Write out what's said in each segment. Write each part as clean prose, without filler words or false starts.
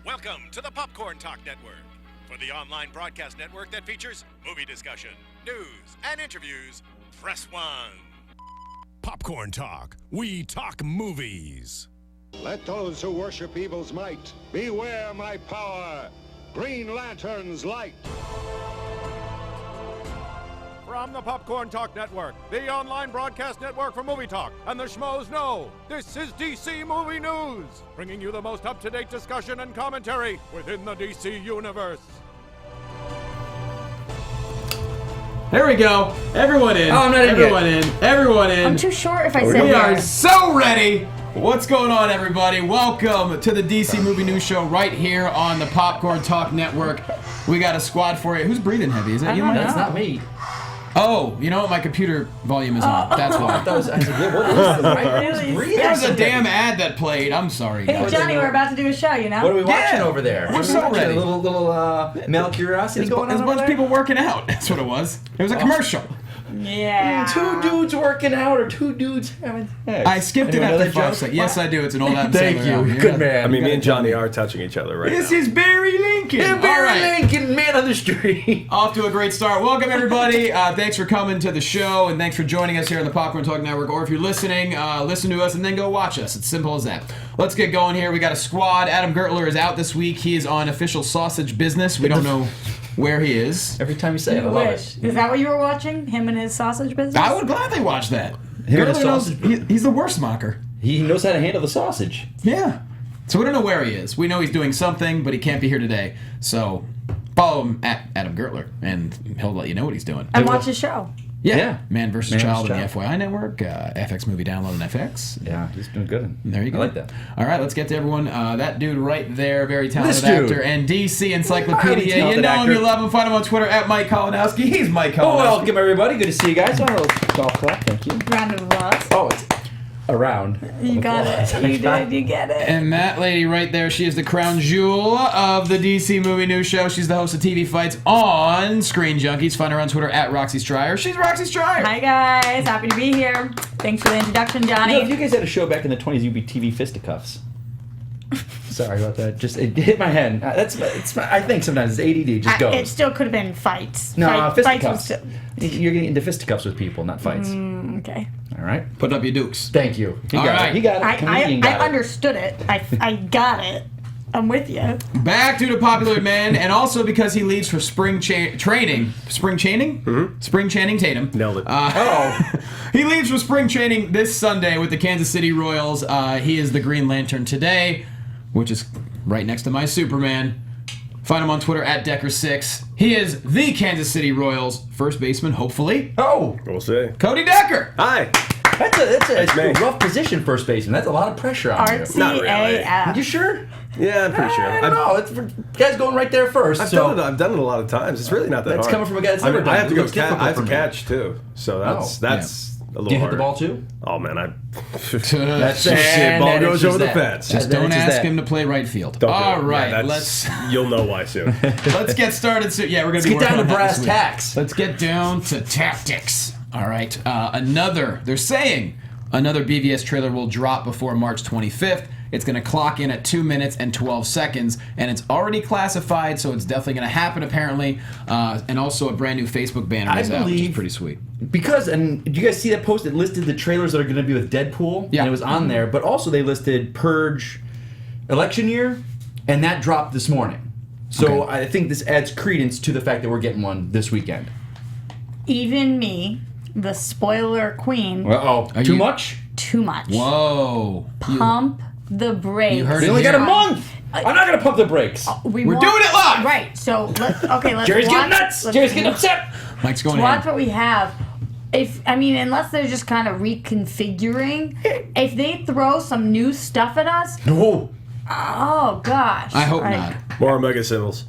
Welcome to the Popcorn Talk Network, for the online broadcast network that features movie discussion, news, and interviews. Press 1. Popcorn Talk. We talk movies. Let those who worship evil's might beware my power. Green Lantern's light. From the Popcorn Talk Network, the online broadcast network for movie talk, and the schmoes know, this is DC Movie News, bringing you the most up-to-date discussion and commentary within the DC universe. There we go. Everyone in. Oh, I'm not in Everyone yet. in. Everyone in. I'm too short if I sit We here. are so ready. What's going on, everybody? Welcome to the DC Movie News Show right here on the Popcorn Talk Network. We got a squad for you. Who's breathing heavy? Is that you? That's not me. Oh, you know what? My computer volume is on. That's why. I was like, yeah, what is this? There was a damn ad that played. I'm sorry, Hey, guys. Johnny, we're about to do a show, you know? What are we watching over there? We're so ready. A little male curiosity going on There's a bunch over of there? people working out. That's what it was. It was a commercial. Yeah. Two dudes working out or two dudes having sex. I skipped it Anyone know after that 5 joke? seconds. Yes, I do. It's an old Adam Thank Sandler you. album. Good man. I mean, me and Johnny are touching each other right This now. is Barry Lincoln. Yeah, All Barry right. Lincoln, man on the street. Off to a great start. Welcome, everybody. Thanks for coming to the show, and thanks for joining us here on the Popcorn Talk Network. Or if you're listening, listen to us and then go watch us. It's simple as that. Let's get going here. We got a squad. Adam Gertler is out this week. He is on official sausage business. We don't know where he is. Every time you say it, I You love wish. it. Is that what you were watching? Him and his sausage business? I would gladly watch that. Him and his Gertler knows, sausage- he's the worst mocker. He knows how to handle the sausage. Yeah. So we don't know where he is. We know he's doing something, but he can't be here today. So follow him at Adam Gertler, and he'll let you know what he's doing. And watch his show. Yeah. Man vs. Man Child vs. on the Child. FYI Network, FX Movie Download and FX. Yeah, he's doing good. There you go. I like that. All right, let's get to everyone. That dude right there, very talented This dude. actor and DC Highly Encyclopedia. You talented know him, actor. you love him. Find him on Twitter at Mike Kalinowski. He's Mike Kalinowski. Oh, welcome everybody. Good to see you guys. Oh, a little golf clap. Thank you. Round of applause. Oh, it's around. You got it. You did. You get it. And that lady right there, she is the crown jewel of the DC Movie News Show. She's the host of TV Fights on Screen Junkies. Find her on Twitter at Roxy Striar. She's Roxy Striar. Hi, guys. Happy to be here. Thanks for the introduction, You know, Johnny. if you guys had a show back in the 20s, you'd be TV fisticuffs. Sorry about that. Just it hit my head. I think sometimes it's ADD. It just goes. It still could have been fights. No, Fights was fisticuffs. still- You're getting into fisticuffs with people, not fights. Okay. All right. Put up your dukes. Thank you. He All got right. it. He got it. I Comedian got it. understood it. I got it. I'm with you. Back to the popular man, and also because he leaves for spring training. Spring chaining? Mm-hmm. Spring Channing Tatum. Nailed it. He leaves for spring training this Sunday with the Kansas City Royals. He is the Green Lantern today, which is right next to my Superman. Find him on Twitter at Decker6. He is the Kansas City Royals first baseman, hopefully. Oh, We'll see. Cody Decker. Hi. that's me. a rough position, first baseman. That's a lot of pressure on you. Not really. RCAF. You sure? Yeah, I'm pretty sure. I don't know. It's for guys going right there first. I've so done it a lot of times. It's really not that That's hard. coming from a guy that's I never mean, done I have it. to It go looks catch. difficult I have to for me. catch too. So that's a little Do you hit hard. the ball too? Oh man, That's shit. Ball that goes answers over the that. fence. Just That don't answers ask that. him to play right field. Don't do All it. right, Yeah, you'll know why soon. let's get started. So, yeah, we're gonna Let's be get down to working on that brass this week. tacks. Let's get down to tactics. All right, they're saying another BVS trailer will drop before March 25th. It's going to clock in at 2 minutes and 12 seconds, and it's already classified, so it's definitely going to happen, apparently. And also a brand new Facebook banner is out, which is believe- pretty sweet. Because, and did you guys see that post? It listed the trailers that are going to be with Deadpool. Yeah. And it was on there, but also they listed Purge election year, and that dropped this morning. So Okay. I think this adds credence to the fact that we're getting one this weekend. Even me, the spoiler queen, Uh-oh. Are Too you- much? too much. Whoa. Pump the brakes. You heard We it only here. got a month! I'm not going to pump the brakes. We're doing it live! Right. So let's Jerry's watch, getting nuts! let's Jerry's getting upset! Mike's going watch in. what we have. Unless they're just kind of reconfiguring, if they throw some new stuff at us, No. oh gosh. I hope not. More Omega symbols.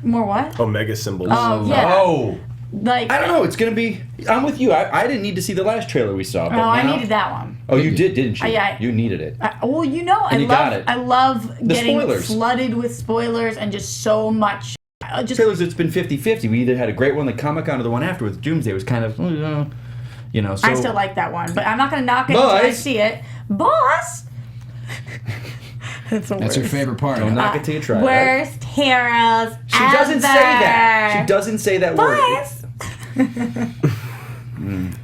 More what? Omega symbols. Oh yeah. Oh. Like I don't know. It's going to be... I'm with you. I didn't need to see the last trailer we saw. But Oh, I now- needed that one. Oh, you did, didn't you? Yeah. You needed it. Well, you know, And you got it. I love getting spoilers. flooded with spoilers and just so much. Just Trailers, it's been 50-50. We either had a great one like Comic-Con or the one after with Doomsday was kind of, you know, so... I still like that one, but I'm not going to knock it until I Boss. see it. Boss. That's the That's your worst. favorite part. Don't knock it till you try it. Worst heroes She doesn't say that. She doesn't say that word.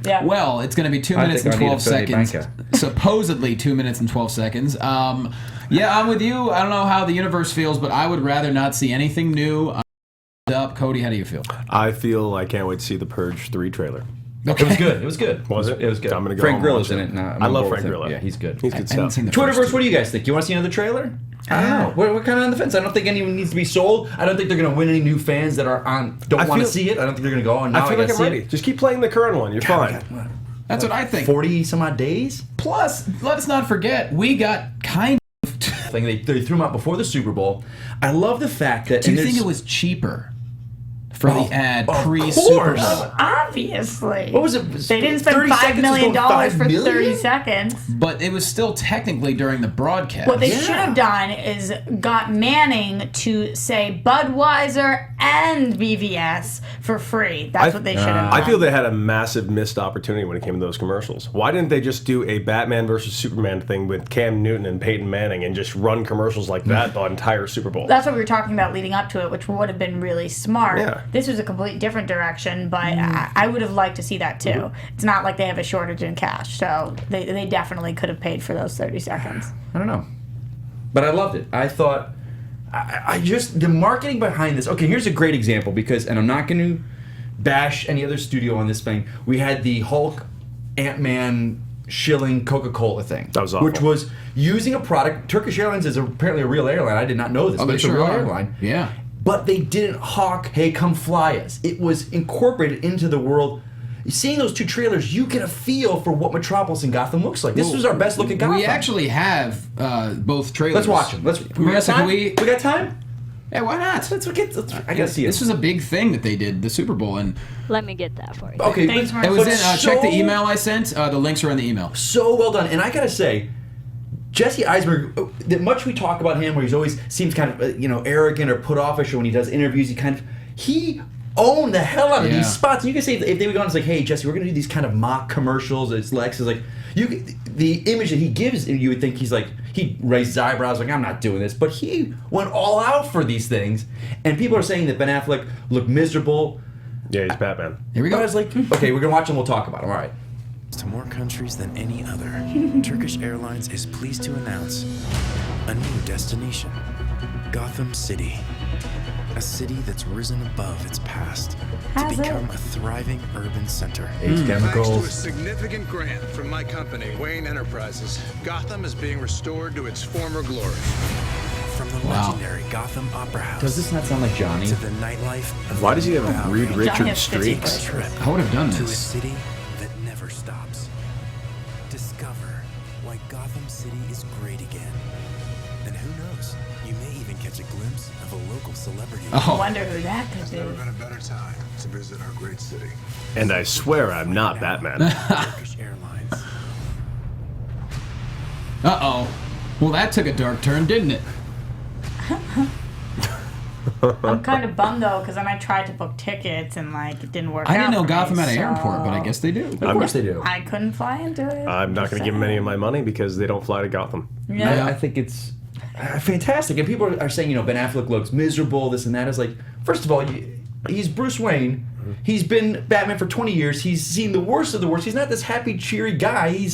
Yeah. Well, it's going to be 2 I minutes think and I need 12 a Tony seconds. Banca. Supposedly 2 minutes and 12 seconds. Yeah, I'm with you. I don't know how the universe feels, but I would rather not see anything new. Up, Cody, how do you feel? I feel I can't wait to see the Purge 3 trailer. Okay. It was good. It was good. Was it? It was good. I'm gonna go Frank home and Grillo's watch in it. it. Nah, I love Frank Frank Grillo. Yeah, he's good. He's good I haven't stuff. seen the Twitterverse, first what do you guys think? You want to see another trailer? I don't know. We're kind of on the fence. I don't think anyone needs to be sold. I don't think they're going to win any new fans that are don't want to see it. I don't think they're going to go, oh, now I feel like gotta I'm see ready. it. Just keep playing the current one. You're fine. That's what I think. 40 some odd days? Plus, let's not forget, we got kind of... Thing they threw them out before the Super Bowl. I love the fact that... Do you and think there's- it was cheaper for the ad of pre-Super course. Bowl? Obviously. What was it? They didn't spend 30 $5 seconds million was going $5 for 30 million? seconds. But it was still technically during the broadcast. What they Yeah. should have done is got Manning to say Budweiser and BVS for free. That's what they should have done. I feel they had a massive missed opportunity when it came to those commercials. Why didn't they just do a Batman versus Superman thing with Cam Newton and Peyton Manning and just run commercials like that the entire Super Bowl? That's what we were talking about leading up to it, which would have been really smart. Yeah. This was a complete different direction, but I would have liked to see that too. It's not like they have a shortage in cash, so they definitely could have paid for those 30 seconds. I don't know. But I loved it. I thought... I just... The marketing behind this... Okay, here's a great example because... And I'm not going to bash any other studio on this thing. We had the Hulk, Ant-Man, shilling Coca-Cola thing. That was awful. Which was using a product... Turkish Airlines is apparently a real airline. I did not know this, Oh, but they it's a sure real are. airline. Yeah. But they didn't hawk, hey, come fly us. It was incorporated into the world. Seeing those two trailers, you get a feel for what Metropolis and Gotham looks like. This was our best look at Gotham. We actually have both trailers. Let's watch them. We got Marissa, time? can we... We got time? Yeah, why not? I gotta see it. This was a big thing that they did, the Super Bowl, and Let me get that for you. Okay, Thanks, but- it was but in. Check the so- email I sent. The links are in the email. So well done, and I gotta say, Jesse Eisenberg. That much we talk about him, where he's always seems kind of arrogant or put offish, or when he does interviews, he owned the hell out of Yeah. these spots. And you can say if they would go on, it's like, hey Jesse, we're gonna do these kind of mock commercials. It's Lex is like the image that he gives, you would think he raised his eyebrows like I'm not doing this, but he went all out for these things, and people are saying that Ben Affleck looked miserable. Yeah, he's Batman. Here we But I go. was like, okay, we're gonna watch them. We'll talk about them. All right. To more countries than any other, Turkish Airlines is pleased to announce a new destination, Gotham City. A city that's risen above its past Has to it? become a thriving urban center. Ace Thanks to a Chemicals. significant grant from my company, Wayne Enterprises, Gotham is being restored to its former glory. From the Wow. legendary Gotham Opera House Does this not sound like Johnny? to the nightlife of Why does he have Bowery. Reed Richards has 50 streaks? Trip I would have done to a this. city that never stops. Discover why Gotham City is great again. And who knows, you may even catch a glimpse of a local celebrity. I Oh, wonder who that could Never be. been a better time to visit our great city. And I swear I'm not Batman. Turkish Airlines. uh-oh. Well, that took a dark turn, didn't it? I'm kind of bummed though, because then I tried to book tickets and it didn't work out. I didn't know for Gotham me, had an so airport, but I guess they do. Of course they do. I couldn't fly into it. I'm not going to give him any of my money because they don't fly to Gotham. Yeah. I think it's fantastic. And people are saying, Ben Affleck looks miserable, this and that. It's like, first of all, he's Bruce Wayne. He's been Batman for 20 years. He's seen the worst of the worst. He's not this happy, cheery guy. I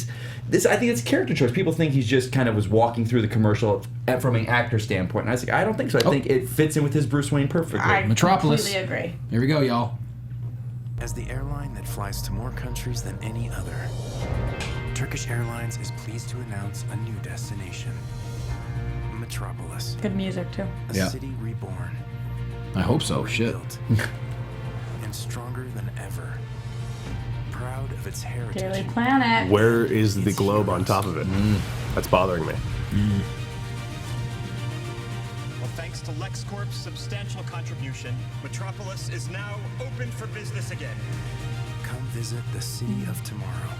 think it's character choice. People think he's just kind of was walking through the commercial from an actor standpoint. And I was like, I don't think so. I think it fits in with his Bruce Wayne perfectly. I Metropolis. completely agree. Here we go, y'all. As the airline that flies to more countries than any other, Turkish Airlines is pleased to announce a new destination, Metropolis. Good music too. A Yeah. city reborn, I hope so. Shit. rebuilt, and stronger than ever. Proud of its heritage. Daily Planet. Where is the globe on top of it? That's bothering me. Well, thanks to LexCorp's substantial contribution, Metropolis is now open for business again. Come visit the city of tomorrow.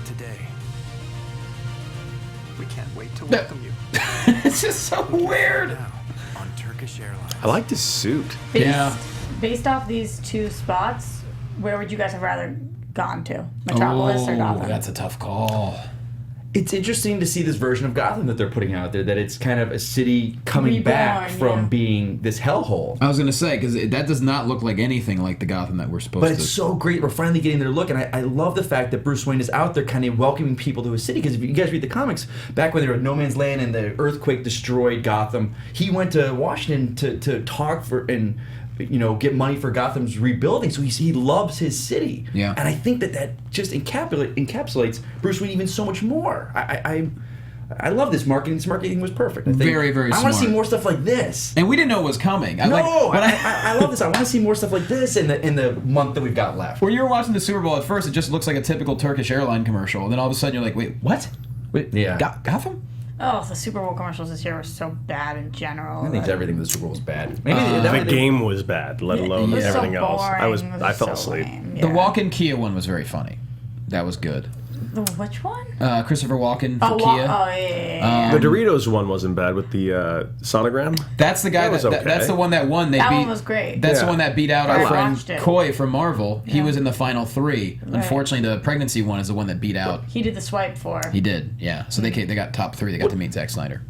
Today. We can't wait to welcome you. It's just so weird. Now on Turkish Airlines. I like this suit. Based off these two spots, where would you guys have rather gone to? Metropolis or Gotham? That's a tough call. It's interesting to see this version of Gotham that they're putting out there, that it's kind of a city coming back from being this hellhole. I was going to say, because that does not look like anything like the Gotham that we're supposed to. But it's so great. We're finally getting their look, and I love the fact that Bruce Wayne is out there kind of welcoming people to his city, because if you guys read the comics, back when they were at No Man's Land and the earthquake destroyed Gotham, he went to Washington to talk for and get money for Gotham's rebuilding. So he loves his city. Yeah. And I think that just encapsulates Bruce Wayne even so much more. I love this marketing. This marketing was perfect. I think. Very, very I smart. want to see more stuff like this. And we didn't know it was coming. I love this. I want to see more stuff like this in the month that we've got left. When you're watching the Super Bowl, at first it just looks like a typical Turkish Airline commercial. And then all of a sudden you're like, wait, what? Wait, yeah. Gotham? Oh, the Super Bowl commercials this year were so bad in general. I think everything in the Super Bowl was bad. Maybe the game was bad, let alone it was everything so else. boring. I fell asleep. Lame. The walk-in Kia one was very funny. That was good. Which one? Christopher Walken for Kia. Yeah. The Doritos one wasn't bad with the sonogram. That's the guy That was okay. that's the one that won. That one was great. That's the one that beat out our friend watched it. Coy from Marvel. He Yeah. was in the final 3. Right. Unfortunately, the pregnancy one is the one that beat out. He did the swipe for. He did, yeah. So they got top 3. They got to meet Zack Snyder.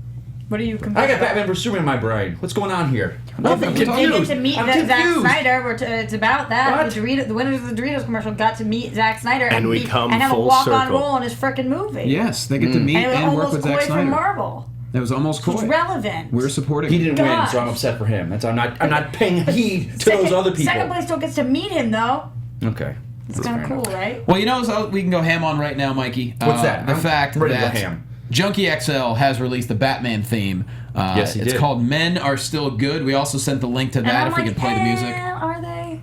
What are you I comparing? got Batman vs Superman in my brain. What's going on here? Nothing. I'm They get confused. to meet I'm Zack confused. Snyder. It's about that. What? The winners of the Doritos commercial got to meet Zack Snyder And we come have full a walk-on circle. role in his frickin' movie. Yes, they get to meet And it was and work almost with Zack Coy Snyder. from Marvel. That was almost So it's Coy. relevant. We're supporting. He didn't win, Gosh. so I'm upset for him. I'm not paying heed to those other people. Second place still gets to meet him though. Okay. It's kind of cool, right? Well, so we can go ham on right now, Mikey. What's that? The I'm fact ready to go that ham. Junkie XL has released the Batman theme. Yes, he It's did. called Men Are Still Good. We also sent the link to And that I'm if we like, could play the music. Are they?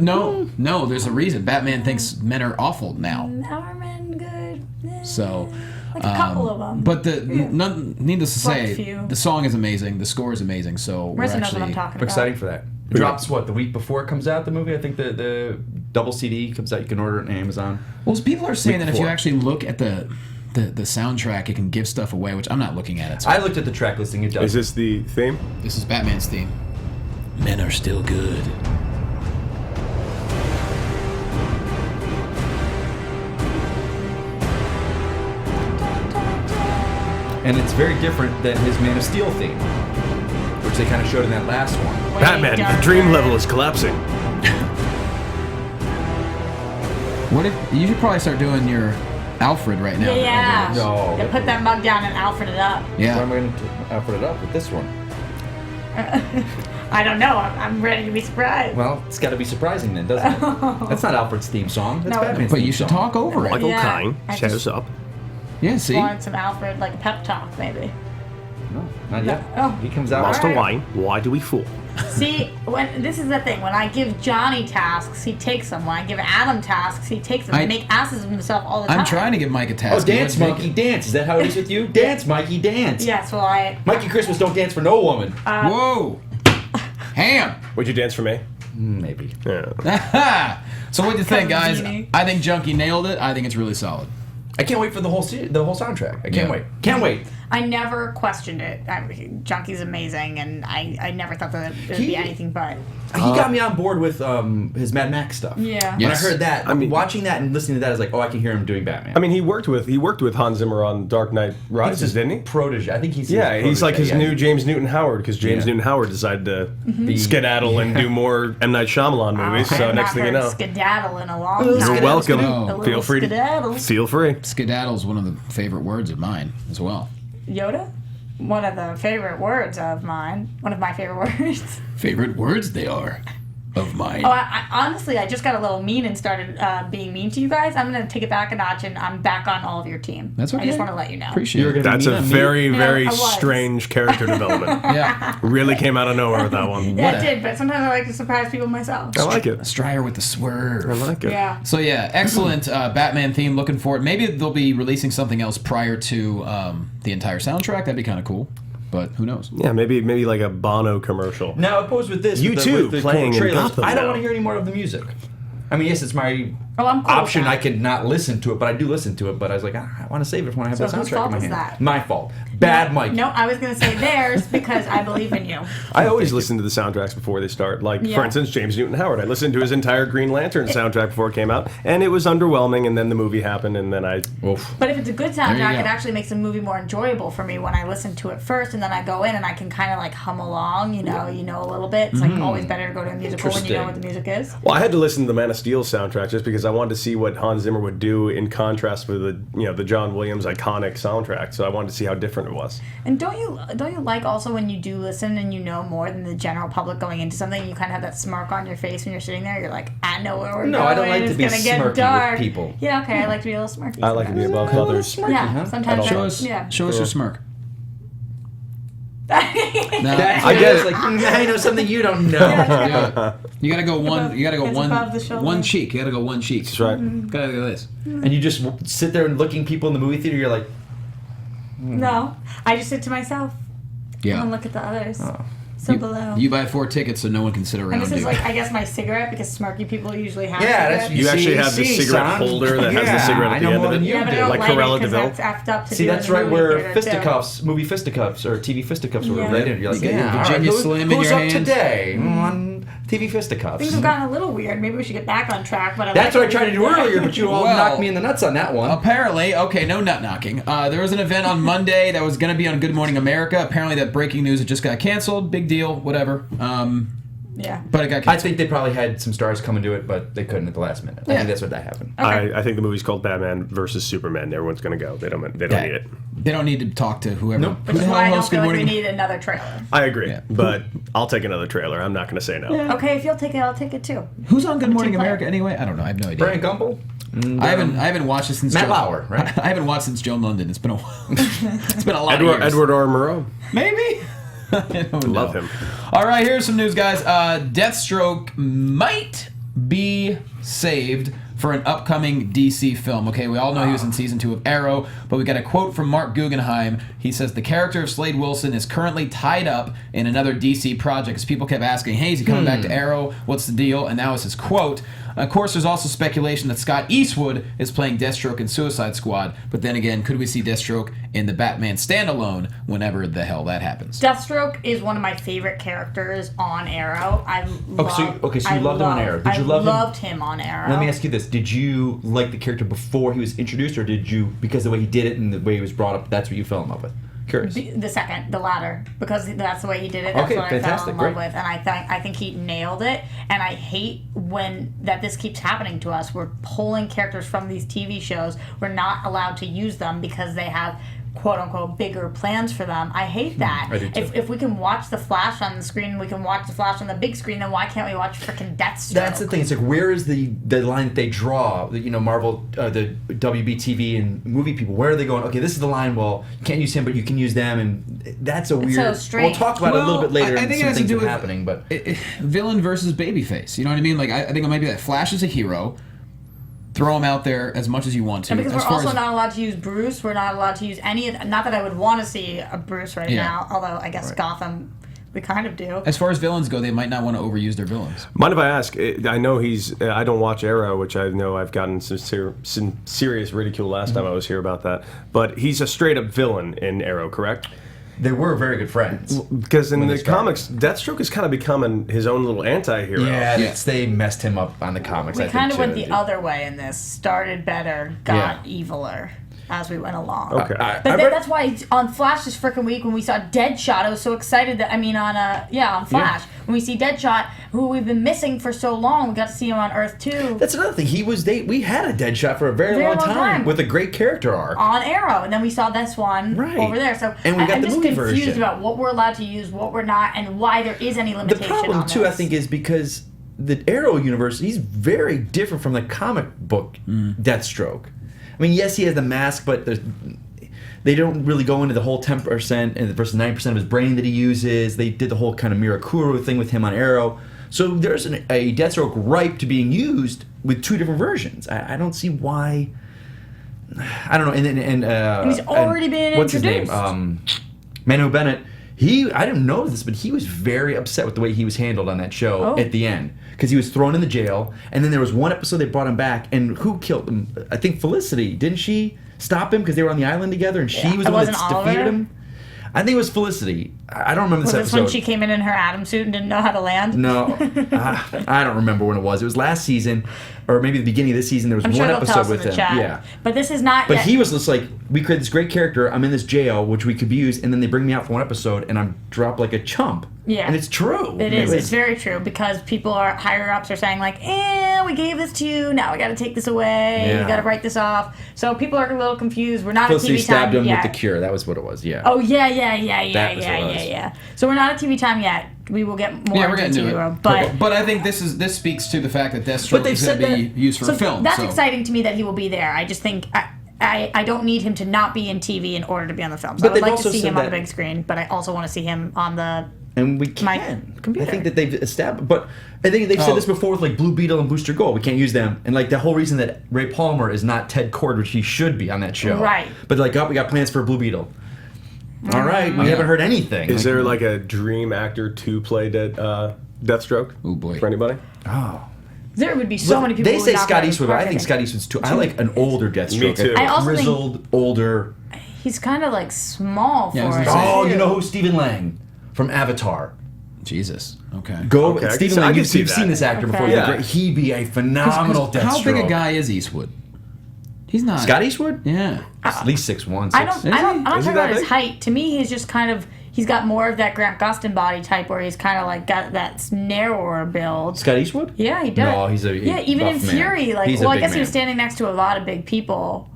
No, there's a reason. Batman thinks men are awful now. Are men good? So, Like a couple of them. But needless to Select say, few. the song is amazing. The score is amazing. So Marissa we're knows what I'm actually talking I'm about. excited for that. It drops the week before it comes out, the movie? I think the double CD comes out. You can order it on Amazon. Well, people are saying Week that if you before. actually look at the soundtrack, it can give stuff away, which I'm not looking at it. So I looked at the track listing. It does. Is this the theme? this is Batman's theme. Men are still good. And it's very different than his Man of Steel theme, which they kind of showed in that last one. Way Batman, the darker. dream level is collapsing. What if you should probably start doing your Alfred right now? Yeah. No. Yeah, put that mug down and Alfred it up. So Yeah. I'm going to put it up with this one. I don't know. I'm ready to be surprised. Well, it's got to be surprising then, doesn't it? That's not Alfred's theme song. That's No. Batman's But theme you should song. talk over it. Michael Yeah, Caine I shows just- up. Yeah, see? Want some Alfred, like a pep talk, maybe. No, not yet. Oh. He comes out. Master Alright. Wayne, why do we fool? See, this is the thing. When I give Johnny tasks, he takes them. When I give Adam tasks, he takes them. He make asses of himself all the time. I'm trying to give Mike a task. Oh, He dance, wouldn't monkey, take dance. Is that how it is with you? Dance, Mikey, dance. Yes, well, I... Mikey Christmas don't dance for no woman. it. Whoa! Ham! Would you dance for me? Maybe. Yeah. So what do you think, guys? Genie. I think Junkie nailed it. I think it's really solid. I can't wait for the whole soundtrack. I can't Yeah. wait. Can't wait. I never questioned it. Junkie's amazing, and I never thought that it would be anything but. He got me on board with his Mad Max stuff. Yeah. When Yes. I heard that, I mean- watching that and listening to that, I was like, oh, I can hear him doing Batman. I mean, he worked with Hans Zimmer on Dark Knight Rises, didn't he? Protege. I think he's Yeah, his he's like his protege, yeah. new James Newton Howard because James Yeah. Newton Howard decided to Be- skedaddle and do more M. Night Shyamalan movies. I So have next not thing you heard know, skedaddle in a long you're time. welcome. skedaddle. A Feel little free skedaddle. feel free. Skedaddle's one of the favorite words of mine as well. Yoda? One of the favorite words of mine. One of my favorite words. Favorite words they are of mine. Oh, I honestly, I just got a little mean and started being mean to you guys. I'm going to take it back a notch, and I'm back on all of your team. That's okay. I just want to let you know. Appreciate You're it. gonna That's be a mean on me. very, very I was. strange character development. Yeah. Really came out of nowhere with that one. Yeah, What it a- did, but sometimes I like to surprise people myself. I like it. Striar with the swerve. I like it. Yeah. So yeah, excellent Batman theme. Looking forward. Maybe they'll be releasing something else prior to the entire soundtrack. That'd be kind of cool. But who knows? Yeah, maybe like a Bono commercial. Now opposed with this, You with too, with the playing in trailers, Gotham I don't now. want to hear any more of the music. I mean, yes, it's my I'm cool option, with I that. could not listen to it, but I do listen to it. But I was like, I want to save it when I have So that whose soundtrack fault in my is hand. that? My fault. Bad Mike. No, I was going to say theirs because I believe in you. I always listen to the soundtracks before they start. Like, Yeah. for instance, James Newton Howard. I listened to his entire Green Lantern soundtrack before it came out, and it was underwhelming, and then the movie happened, and then I... Oof. But if it's a good There you soundtrack, go. it actually makes the movie more enjoyable for me when I listen to it first, and then I go in and I can kind of like hum along, you know a little bit. It's like always better to go to a musical when you know what the music is. Well, I had to listen to the Man of Steel soundtrack just because I wanted to see what Hans Zimmer would do in contrast with the John Williams iconic soundtrack. So I wanted to see how different it was. And don't you like also when you do listen and you know more than the general public going into something, you kind of have that smirk on your face when you're sitting there. You're like, I know where we're going. No, I don't like to It's be gonna get smirky with dark. people. Yeah, okay. I like to be a little smirky. I like to be above others. Smirky, Yeah, huh? sometimes. Show us your smirk. No, I get it. Like, I know something you don't know. yeah. You gotta go one. You gotta go It's above the shoulder. one cheek. You gotta go one cheek. That's right. Gotta go this. And you just sit there and looking people in the movie theater. You're like, No, I just sit to myself Yeah. and look at the others. So below. You buy 4 tickets so no one can sit around And this is you. like, I guess, my cigarette, because smirky people usually have yeah, that's cigarettes. You actually have the cigarette holder that has the cigarette at the end of it. Yeah, but I don't Like like Cruella it because DeVille. that's effed up to See, do that's in the right movie where theater, too. fisticuffs, movie fisticuffs, or TV fisticuffs were Yeah. related. You're like, You got your yeah, Virginia all right, Slim in who's your up hand? today on TV fisticuffs? Things have gotten a little weird. Maybe we should get back on track. But That's what I tried to do earlier, but you all Well, knocked me in the nuts on that one. Apparently, okay, no nut knocking. There was an event on Monday that was going to be on Good Morning America. Apparently, that breaking news had just got canceled. Big deal, whatever. Yeah. But it got I canceled. think they probably had some stars come and do it, but they couldn't at the last minute. I think that's what that happened. Okay. I think the movie's called Batman versus Superman. Everyone's going to go. They don't need it. They don't need to talk to whoever. Nope. Who Which the is hell why I don't hosts feel Good like we Morning? need another trailer. I agree, Yeah. but I'll take another trailer. I'm not going to say no. Okay, if you'll take it, I'll take it too. Who's on Good Morning Team player. America anyway? I don't know. I have no idea. Brian Gumble? And, I haven't watched it since Matt Joan- Lauer, right? I haven't watched since Joan London. It's been a while. It's been a lot of years. Edward R. Murrow. Maybe. I don't Love know. him. All right, here's some news, guys. Deathstroke might be saved for an upcoming DC film. Okay, we all know he was in season 2 of Arrow, but we got a quote from Mark Guggenheim. He says the character of Slade Wilson is currently tied up in another DC project. Because people kept asking, hey, is he coming back to Arrow? What's the deal? And now it's his quote. Of course, there's also speculation that Scott Eastwood is playing Deathstroke in Suicide Squad. But then again, could we see Deathstroke in the Batman standalone whenever the hell that happens? Deathstroke is one of my favorite characters on Arrow. so you loved him on Arrow. Did you love him? I loved him on Arrow. Let me ask you this. Did you like the character before he was introduced, or did you, because the way he did it and the way he was brought up, that's what you fell in love with? Curious. The second, the latter, because that's the way he did it. That's Okay, what I fell fantastic, in love great. with, and I think he nailed it. And I hate when this keeps happening to us. We're pulling characters from these TV shows. We're not allowed to use them because they have quote unquote bigger plans for them. I hate that. I do too. If we can watch the Flash on the screen, we can watch the Flash on the big screen. Then why can't we watch freaking Deathstroke? That's the thing. It's like, where is the line that they draw? Marvel, the WB-TV and movie people. Where are they going? Okay, this is the line. Well, you can't use him, but you can use them, and that's a weird. so strange. We'll talk about it a little bit later. I think it some has to things do that are with happening, but villain versus babyface. You know what I mean? Like I think it might be that Flash is a hero. Throw him out there as much as you want to. And because As we're far also as- not allowed to use Bruce, we're not allowed to use any of. Not that I would want to see a Bruce right Yeah. now, although I guess Gotham, we kind of do. As far as villains go, they might not want to overuse their villains. Mind if I ask? I know I don't watch Arrow, which I know I've gotten some serious ridicule last time I was here about that. But he's a straight up villain in Arrow, correct? they were very good friends. Because in When the they started. comics, Deathstroke is kind of becoming his own little anti-hero. Yeah, Yeah. they messed him up on the comics. We I kind think, of went too. the other way in this. Started better, got eviler as we went along. Okay. But then that's why on Flash this freaking week when we saw Deadshot, I was so excited that on Flash when we see Deadshot, who we've been missing for so long, we got to see him on Earth 2 That's another thing. We had a Deadshot for a very long time with a great character arc. on Arrow, and then we saw this one over there. So And we got I'm the just movie confused version. about what we're allowed to use, what we're not, and why there is any The limitation. problem on too, I this. think, is because the Arrow universe, he's very different from the comic book Deathstroke. I mean, yes, he has the mask, but they don't really go into the whole 10% and versus 9% of his brain that he uses. They did the whole kind of Mirakuru thing with him on Arrow. So there's a Deathstroke ripe to being used with two different versions. I don't see why. I don't know. And he's already been what's his name? introduced. Manu Bennett. I didn't know this, but he was very upset with the way he was handled on that show at the end. Because he was thrown in the jail, and then there was one episode they brought him back, and who killed him? I think Felicity. Didn't she stop him because they were on the island together, and she was the one that defeated him? I think it was Felicity. I don't remember this episode. Was this when she came in her Adam suit and didn't know how to land? No. I don't remember when it was. It was last season, or maybe the beginning of this season. There was one episode with him. Yeah. But this is not But yet. he was just like, we created this great character, I'm in this jail, which we could use, and then they bring me out for one episode, and I'm dropped like a chump. Yeah. And it's true. It is. It's very true, because people higher ups are saying like, we gave this to you, now we got to take this away, Yeah. you got to write this off. So people are a little confused. We're not Felicity at TV stabbed time him yet. with the cure. That was what it was, yeah. Oh, yeah. That was what it was. So we're not at TV time yet. We will get more we're into getting to TV, it. But I think this speaks to the fact that Deathstroke they've is going to said be used for film. That's exciting to me that he will be there. I just think I don't need him to not be in TV in order to be on the film. So But I would they've like to also see said him on the that- big screen, but I also want to see him on the And we can. my computer. I think that they've established, but I think they've said this before with like Blue Beetle and Booster Gold. We can't use them, and like the whole reason that Ray Palmer is not Ted Kord, which he should be on that show. Right. But like, we got plans for Blue Beetle. All right, we haven't heard anything. Is there like a dream actor to play Deathstroke? Oh boy. For anybody? There would be so many people. They who would say knock Scott it out of Eastwood, the but I park, think Scott Eastwood's too. I like an older Deathstroke. Me too. I also think- grizzled, older. He's kind of like small for Yeah, I was it. gonna say- Oh, you know who? Stephen Lang from Avatar. Jesus. Okay. Go, Okay, I Stephen can Lang. see You've that. seen this actor before. Okay. He's great. He'd be a phenomenal Deathstroke. How big a guy is Eastwood? He's not. Scott Eastwood? Yeah. At least 6'1", I'm not Is he talking that about his big? height. To me, he's just kind of. He's got more of that Grant Gustin body type, where he's kind of like got that narrower build. Scott Eastwood? Yeah, he does. No, he's a even in buff man. Fury, like, He's a well, I big guess he man. was standing next to a lot of big people.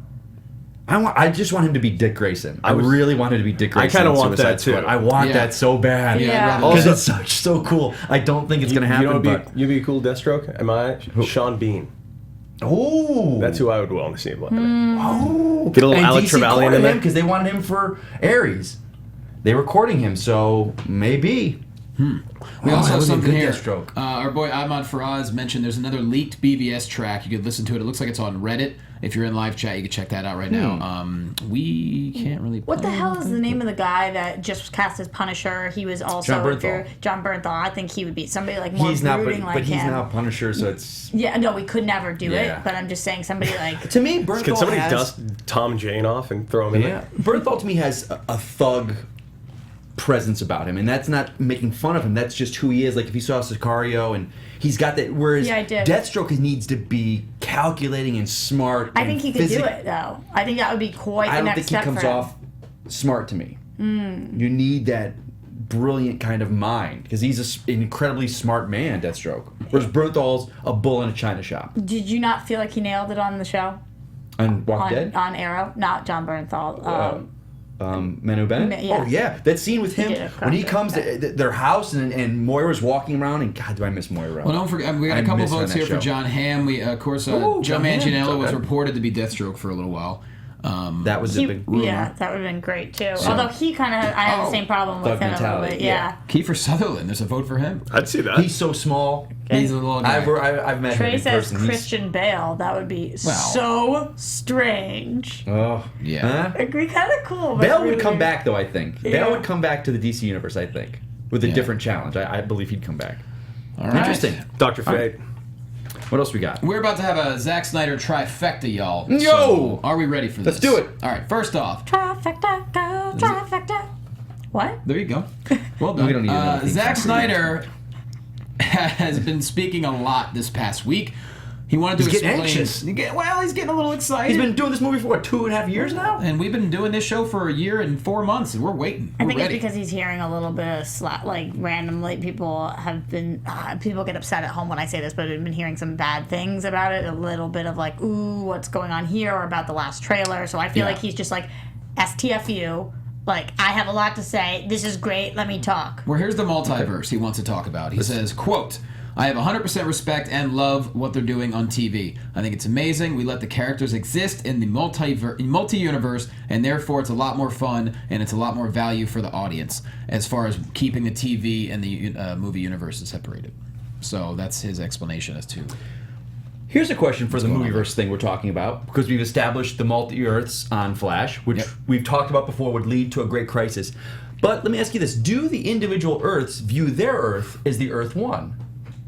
I just want him to be Dick Grayson. I really want him to be Dick Grayson. kinda in want Suicide that, too. Squad. I want Yeah. that so bad. Yeah. Because Also- it's so cool. I don't think it's going to happen, You know, but... you'd be a cool Deathstroke. Am I? Sean Bean. Oh! That's who I would want to see. Oh! Get a little And Alec DC Trevelyan courted in there. him because they wanted him for Ares. They were courting him, so maybe. We also have something here. Deathstroke. Our boy Ahmad Faraz mentioned there's another leaked BVS track. You could listen to it. It looks like it's on Reddit. If you're in live chat, you can check that out right now. We can't really. What the hell is the name of the guy that just cast as Punisher? He was also John Bernthal. John Bernthal. I think he would be somebody like more He's not, brooding but, like but he's him. now Punisher, so it's... Yeah, no, we could never do Yeah. it. But I'm just saying, somebody like To me, Bernthal Can somebody has... dust Tom Jane off and throw him in Yeah. there? Bernthal to me has a thug presence about him, and that's not making fun of him. That's just who he is. Like if you saw Sicario, and he's got that. Whereas Yeah, I did. Deathstroke needs to be calculating and smart. I think he could do it though. I think that would be quite I the don't next think he step comes for him. off smart to me. You need that brilliant kind of mind because he's an incredibly smart man, Deathstroke. Whereas Bernthal's a bull in a china shop. Did you not feel like he nailed it on the show? On Walking Dead? On Arrow? Not John Bernthal. Manu Bennett? Yeah. Oh, yeah. That scene with him, did a when he crap comes job. to their house and Moira's walking around, and God, do I miss Moira. Well, don't forget, we got I a couple miss her votes on that here for show. John Hamm. We, of course, Ooh, Joe John Hamm. Manganiello was John Hamm. reported to be Deathstroke for a little while. That was a big rumor. Yeah, that would have been great too. Although he kind of, I have the same problem with Thug him a little mentality, bit. yeah. Yeah. Kiefer Sutherland, there's a vote for him. I'd see that. He's so small. He's a little guy. I've met him Trey in says person. Christian Bale. That would be Well. so strange. Oh, Yeah. It'd be kind of cool. But Bale really would come weird. back, though, I think. Yeah. Bale would come back to the DC Universe, I think, with a Yeah. different challenge. I believe he'd come back. All right. Interesting. Dr. Fate. What else we got? We're about to have a Zack Snyder trifecta, y'all. Yo! So, are we ready for this? Let's do it. All right, first off, Trifecta, go, trifecta. What? there you go. Well done. We don't need another theme Zack song. Snyder has been speaking a lot this past week. He wanted to He's getting explain. anxious. He's getting a little excited. He's been doing this movie for, what, 2.5 years now? and we've been doing this show for a year and 4 months, and we're waiting. I We're think ready. it's because he's hearing a little bit of like randomly people have been people get upset at home when I say this, but I've been hearing some bad things about it. A little bit of like, ooh, what's going on here, or about the last trailer. So I feel Yeah. like he's just like, STFU. Like, I have a lot to say. This is great. Let me talk. Well, here's the multiverse he wants to talk about. He says, quote, I have 100% respect and love what they're doing on TV. I think it's amazing. We let the characters exist in the multi-universe, and therefore it's a lot more fun and it's a lot more value for the audience as far as keeping the TV and the movie universes separated. So that's his explanation as to... Here's a question for the going on movieverse thing we're talking about, because we've established the multi-Earths on Flash, which Yep. we've talked about before would lead to a great crisis. But let me ask you this: do the individual Earths view their Earth as the Earth One?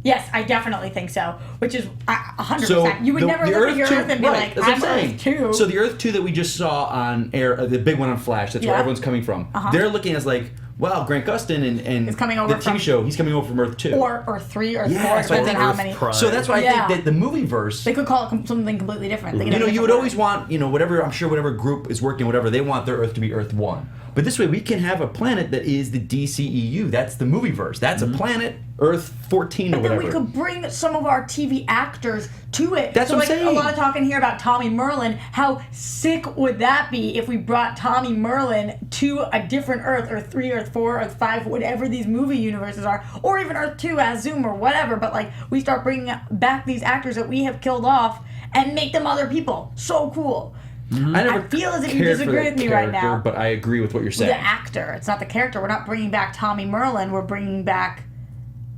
Yes, I definitely think so. Which is 100%. So You would never look at your Earth and be right, like, that's what I'm saying. Earth 2. So the Earth 2 that we just saw on air, the big one on Flash, that's where Yeah. everyone's coming from. They're looking as like, wow, Grant Gustin and Is coming over the TV from- show, he's coming over from Earth 2. or 3 or 4, Yeah, so I depending think on how Earth many. Prime. So that's why I Yeah. think that the movieverse, They could call it something completely different. They could have a you would different always word. want, whatever, I'm sure whatever group is working, whatever, they want their Earth to be Earth 1. But this way we can have a planet that is the DCEU. That's the movieverse. That's a planet, Earth 14 or But then whatever. we could bring some of our TV actors to it. That's so what I'm like saying. a lot of talking here about Tommy Merlin. How sick would that be if we brought Tommy Merlin to a different Earth, Earth 3, Earth 4, Earth 5, whatever these movie universes are, or even Earth 2 as Zoom or whatever. But like we start bringing back these actors that we have killed off and make them other people. So cool. I feel as if you cared for disagree that with me right character, now. But I agree with what you're saying. The actor. It's not the character. We're not bringing back Tommy Merlin. We're bringing back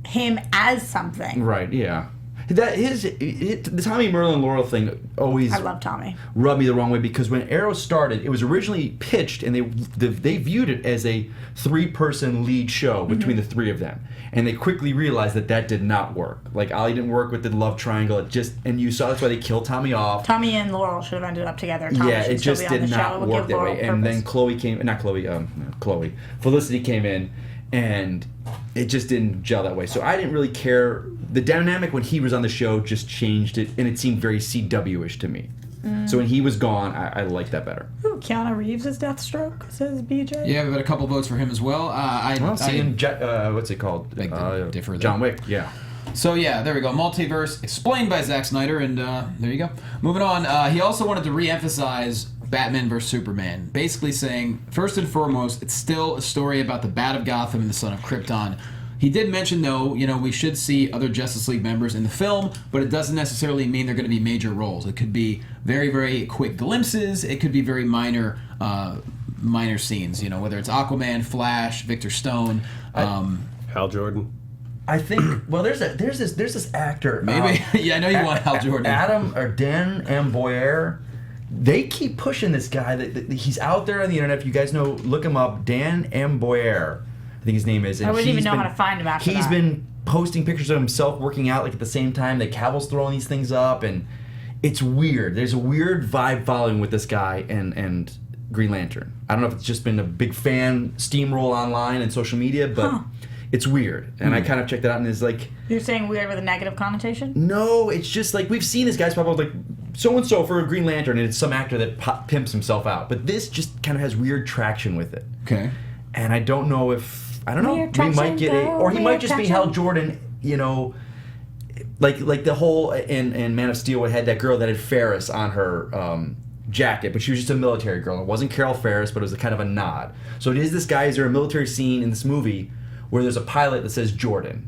him as something. Right, yeah. The Tommy Merlin Laurel thing always I love Tommy. rubbed me the wrong way because when Arrow started, it was originally pitched and they viewed it as a 3-person lead show between the 3 of them, and they quickly realized that did not work. Like Ollie didn't work with the love triangle. And you saw that's why they killed Tommy off. Tommy and Laurel should have ended up together. Tommy Yeah, should it still just be on did the not show. We'll work give that Laurel way. And then purpose. Felicity came in, and it just didn't gel that way. So I didn't really care. The dynamic when he was on the show just changed it, and it seemed very CW-ish to me. So when he was gone, I liked that better. Ooh, Keanu Reeves is Deathstroke, says BJ. Yeah, we've got a couple votes for him as well. What's it called? Differ there. John Wick. Yeah. So yeah, there we go. Multiverse explained by Zack Snyder, and there you go. Moving on, he also wanted to re-emphasize Batman vs Superman, basically saying, first and foremost, it's still a story about the Bat of Gotham and the Son of Krypton. He did mention, though, we should see other Justice League members in the film, but it doesn't necessarily mean they're going to be major roles. It could be very, very quick glimpses. It could be very minor scenes. Whether it's Aquaman, Flash, Victor Stone, Hal Jordan. I think there's this actor. Maybe. Yeah, I know you want Hal Jordan. Adam or Dan M. Boyer. They keep pushing this guy. He's out there on the internet. If you guys know, look him up. Dan M. Boyer, I think his name is. And I wouldn't even know how to find him after He's that. been posting pictures of himself working out at the same time that Cavill's throwing these things up, and it's weird. There's a weird vibe following with this guy and Green Lantern. I don't know if it's just been a big fan steamroll online and social media, but it's weird. And I kind of checked it out, and it's like... You're saying weird with a negative connotation? No, it's just like we've seen this guy's pop up like so-and-so for a Green Lantern, and it's some actor that pimps himself out. But this just kind of has weird traction with it. Okay. And I don't know if... I don't know. Weird We might traction, get a... Or he weird might just be traction. Hal Jordan, like the whole in Man of Steel had that girl that had Ferris on her jacket, but she was just a military girl. It wasn't Carol Ferris, but it was a kind of a nod. So it is this guy, is there a military scene in this movie where there's a pilot that says Jordan?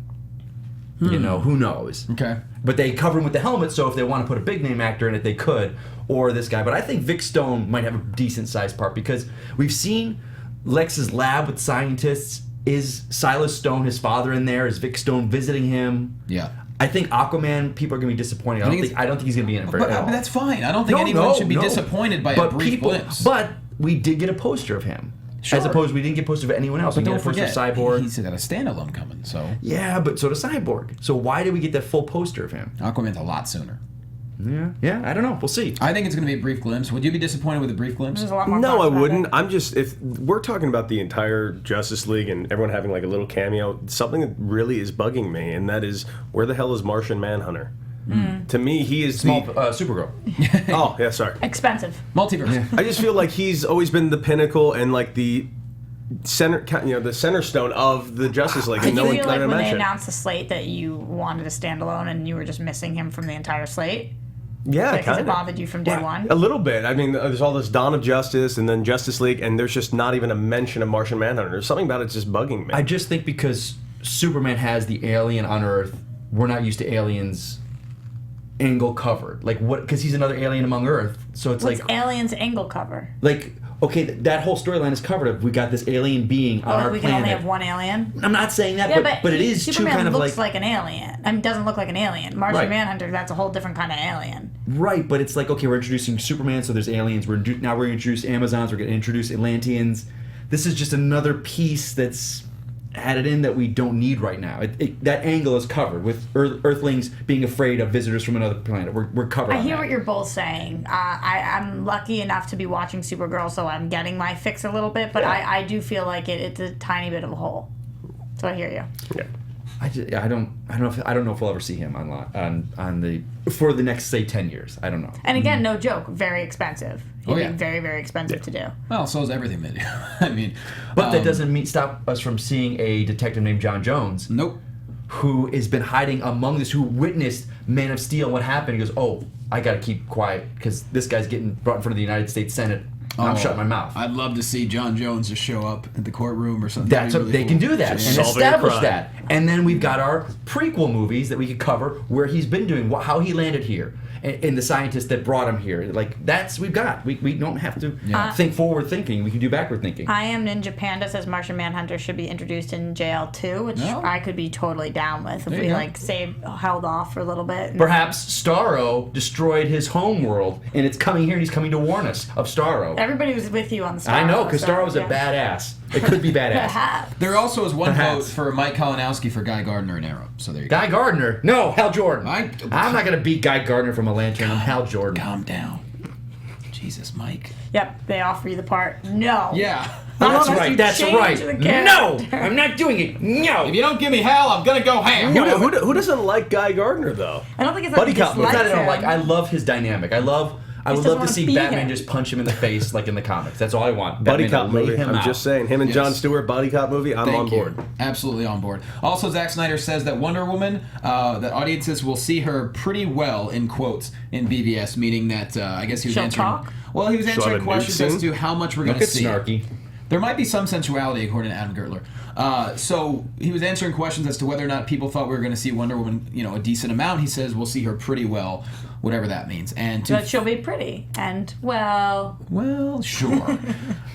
Who knows? Okay. But they cover him with the helmet, so if they want to put a big name actor in it, they could, or this guy. But I think Vic Stone might have a decent sized part because we've seen Lex's lab with scientists. Is Silas Stone, his father, in there? Is Vic Stone visiting him? Yeah. I think Aquaman, people are going to be disappointed. I don't think he's going to be in it very But at all. that's fine. I don't think anyone should be disappointed by a brief glimpse. But we did get a poster of him. Sure. As opposed, we didn't get a poster of anyone else. But we don't got a poster forget, of Cyborg. he's got a standalone coming, so... Yeah, but so does Cyborg. So why did we get that full poster of him? Aquaman's a lot sooner. Yeah, I don't know. We'll see. I think it's going to be a brief glimpse. Would you be disappointed with a brief glimpse? There's a lot more No, I thoughts about wouldn't. it. I'm just, if we're talking about the entire Justice League and everyone having like a little cameo, something that really is bugging me, and that is, where the hell is Martian Manhunter? To me, he is Supergirl. Oh, yeah, sorry. Expensive. Multiverse. I just feel like he's always been the pinnacle and like the center, the center stone of the Justice League. Did And no you one feel like can when they mention. announced the slate that you wanted a standalone and you were just missing him from the entire slate? Yeah, Because kind it bothered you from day one? A little bit. I mean, there's all this Dawn of Justice and then Justice League, and there's just not even a mention of Martian Manhunter. There's something about it's just bugging me. I just think because Superman has the alien on Earth, we're not used to aliens angle covered. Like what? Because he's another alien among Earth. So it's What's like Alien's angle cover? Okay, that whole storyline is covered. We got this alien being on our we planet. can only have one alien? I'm not saying that, Yeah, but it is Superman too kind of looks like an alien. I mean, doesn't look like an alien. Martian Right. Manhunter, that's a whole different kind of alien. right. But it's like, okay, we're introducing Superman, so there's aliens. Now we're going to introduce Amazons. We're going to introduce Atlanteans. this is just another piece that's added in that we don't need right now. That angle is covered with Earthlings being afraid of visitors from another planet. We're covered. I hear what you're both saying. I'm lucky enough to be watching Supergirl, so I'm getting my fix a little bit. But I do feel like it's a tiny bit of a hole. So I hear you. Yeah. I don't know if we'll ever see him for the next, say, 10 years. I don't know. And again, no joke, very expensive. He'd be very, very expensive to do. Well, so is everything they do. I mean, but that doesn't stop us from seeing a detective named John Jones. Nope. Who has been hiding among this, who witnessed Man of Steel, what happened. He goes, oh, I got to keep quiet because this guy's getting brought in front of the United States Senate. I'm shutting my mouth. I'd love to see John Jones just show up at the courtroom or something. That's what they can do that and establish that. And then we've got our prequel movies that we could cover where he's been doing, how he landed here, and the scientists that brought him here. Like we've got. We don't have to think forward thinking. We can do backward thinking. I Am Ninja Panda says Martian Manhunter should be introduced in JL 2, which I could be totally down with if we held off for a little bit. Perhaps Starro destroyed his home world, and it's coming here, and he's coming to warn us of Starro. Everybody was with you on the Starro. I know, because Starro's a badass. It could be badass. There also is one vote for Mike Kalinowski for Guy Gardner in Arrow. So there you go. Guy Gardner? No, Hal Jordan. I'm not going to beat Guy Gardner from a Lantern. I'm Hal Jordan. Calm down. Jesus, Mike. Yep, they offer you the part. No. Yeah. That's right. That's right. No, I'm not doing it. No. If you don't give me Hal, I'm gonna go ham. Who doesn't like Guy Gardner though? I don't think it's Buddy Cop. I love his dynamic. I would love to see Batman just punch him in the face like in the comics. That's all I want. Buddy Cop movie. I'm just saying, him and Jon Stewart, Buddy Cop movie. I'm on board. Absolutely on board. Also, Zack Snyder says that Wonder Woman, that audiences will see her pretty well in quotes in BVS, meaning that I guess he was answering. Talk? Well, he was answering questions as to how much we're going to see. Snarky. There might be some sensuality, according to Adam Gertler. So he was answering questions as to whether or not people thought we were going to see Wonder Woman, a decent amount. He says we'll see her pretty well, whatever that means. And but she'll be pretty and well, sure.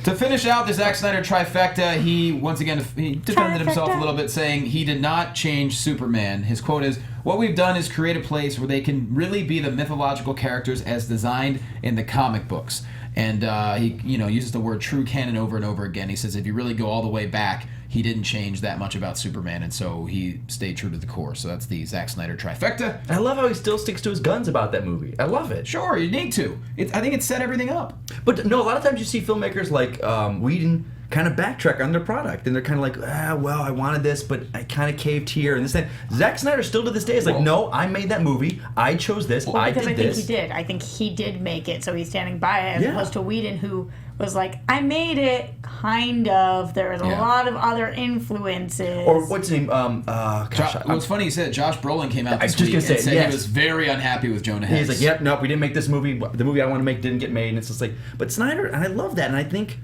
To finish out the Zack Snyder trifecta, he once again defended himself a little bit, saying he did not change Superman. His quote is, "What we've done is create a place where they can really be the mythological characters as designed in the comic books." And he, uses the word true canon over and over again. He says if you really go all the way back, he didn't change that much about Superman, and so he stayed true to the core. So that's the Zack Snyder trifecta. I love how he still sticks to his guns about that movie. I love it. Sure, you need to. I think it set everything up. But no, a lot of times you see filmmakers like Whedon kind of backtrack on their product, and they're kind of like, well, I wanted this, but I kind of caved here, and this thing. Zack Snyder still to this day is like, no, I made that movie, I chose this, I did this. I think he did make it, so he's standing by it, as opposed to Whedon, who was like, I made it, kind of. There was a lot of other influences. Or what's his name? What's funny, he said Josh Brolin came out this week and said he was very unhappy with Jonah Hex. He's like, yep, nope, we didn't make this movie. The movie I want to make didn't get made, and it's just like, but Snyder, and I love that, and I think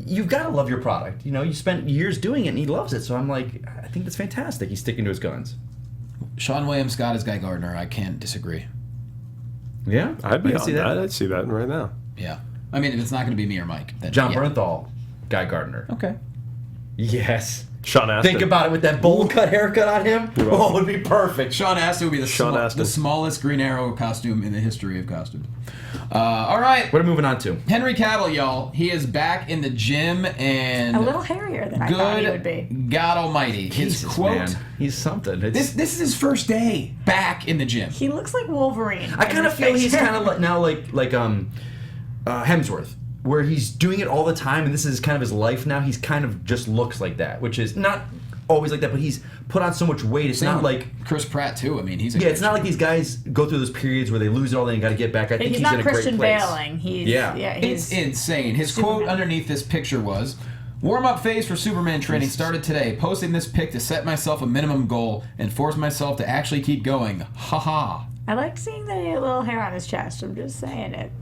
you've got to love your product. You spent years doing it, and he loves it. So I'm like, I think that's fantastic. He's sticking to his guns. Sean William Scott is Guy Gardner. I can't disagree. Yeah, I'd be on that. I'd see that right now. Yeah, I mean, if it's not going to be me or Mike, then John Bernthal, Guy Gardner. Okay. Yes. Sean Astin. Think about it with that bowl cut haircut on him. Oh, it would be perfect. Sean Astin would be the smallest Green Arrow costume in the history of costumes. All right. What are we moving on to? Henry Cavill, y'all. He is back in the gym and a little hairier than I thought he would be. God Almighty. His quote. Man. He's something. This is his first day back in the gym. He looks like Wolverine. I kind of feel he's kind of like Hemsworth, where he's doing it all the time, and this is kind of his life now. He's kind of just looks like that, which is not always like that, but he's put on so much weight. It's not like Chris Pratt too. I mean, it's not like these guys go through those periods where they lose it all, then you got to get back. I think he's in a great place. He's not Christian Bale-ing. It's insane. His quote underneath this picture was, "Warm-up phase for Superman training started today. Posting this pic to set myself a minimum goal and force myself to actually keep going. Ha ha." I like seeing the little hair on his chest. I'm just saying it.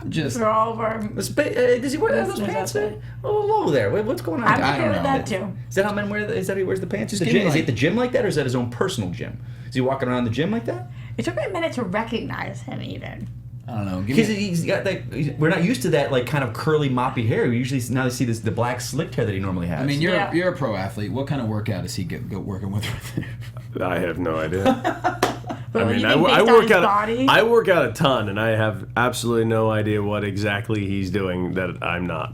Just for all of our. Does he wear those pants? A little low there. What's going on? I'm okay with that too. Is that how men wear? Is that how he wears the pants? Is he at the gym like that, or is that his own personal gym? Is he walking around the gym like that? It took me a minute to recognize him, even. I don't know. He's got that. We're not used to that like kind of curly, moppy hair. We usually now see the black slicked hair that he normally has. I mean, you're a pro athlete. What kind of workout is he working with right there? I have no idea. I mean, I work out a ton, and I have absolutely no idea what exactly he's doing that I'm not.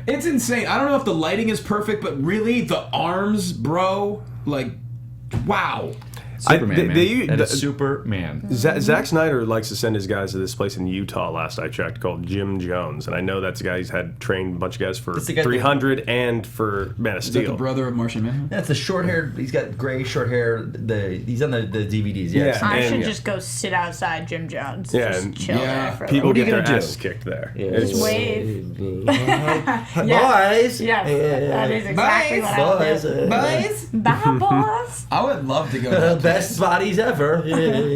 It's insane. I don't know if the lighting is perfect, but really, the arms, bro, like, wow. Superman, man. That is Superman. Zack Snyder likes to send his guys to this place in Utah, last I checked, called Jim Jones. And I know that's a guy he's had trained a bunch of guys for 300 and for Man of Steel. Is that the brother of Martian Manhunter? That's the short hair. He's got gray short hair. He's on the DVDs. Yes. I should just go sit outside Jim Jones. Yeah, just and chill there for people What are you get their gonna do? ass kicked there. Yeah. just wave. Boys. Yes, that is exactly what I would do. Boys? Bye, boys. I would love to go to that Best bodies ever.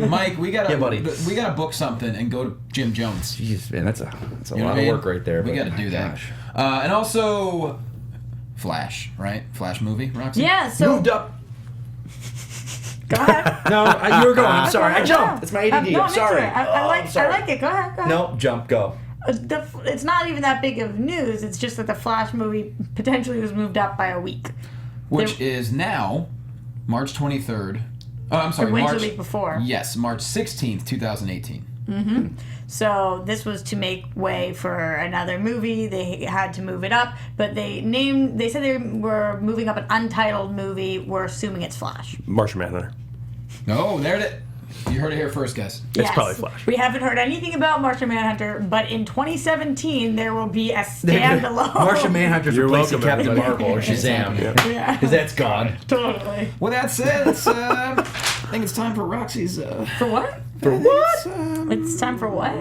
Mike, we gotta buddy. we gotta book something and go to Jim Jones. Jeez, man, that's a You know lot what I of mean? work right there. We but gotta do my that. gosh. And also, Flash, right? Flash movie, Roxy? Yeah, so Moved up. go ahead. No, you were going. I'm sorry. I No, jumped. It's my ADD. no, I'm I'm into sorry. it. I like it. Go ahead. No, jump. Go. It's not even that big of news. It's just that the Flash movie potentially was moved up by a week. Which is now March 23rd. Oh, I'm sorry, It went March. the week before. Yes, March 16th, 2018. So this was to make way for another movie. They had to move it up, but they said they were moving up an untitled movie. We're assuming it's Flash. Martian Manhunter. Oh, there it is. You heard it here first, guys. It's probably Flash. We haven't heard anything about Martian Manhunter, but in 2017 there will be a standalone. Martian Manhunter's You're replacing welcome, Captain everybody. Marvel or Shazam. Yeah. Because that's gone. Totally. With that said, I think it's time for Roxy's. For what? For what? It's time for what?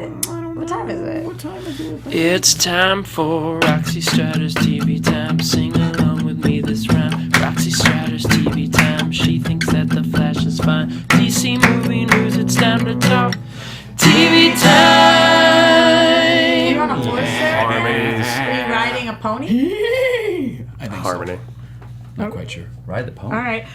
What time is it? What time is it? It's time for Roxy Striar's TV time. Sing along with me this rhyme. Roxy Striar's TV time. She thinks that the Flash is fine. DC movie news, it's time to talk. TV time! Are you on a horse there? Harmonies. Are you riding a pony? I think Harmony. so. Not quite sure. Ride the pony. All right.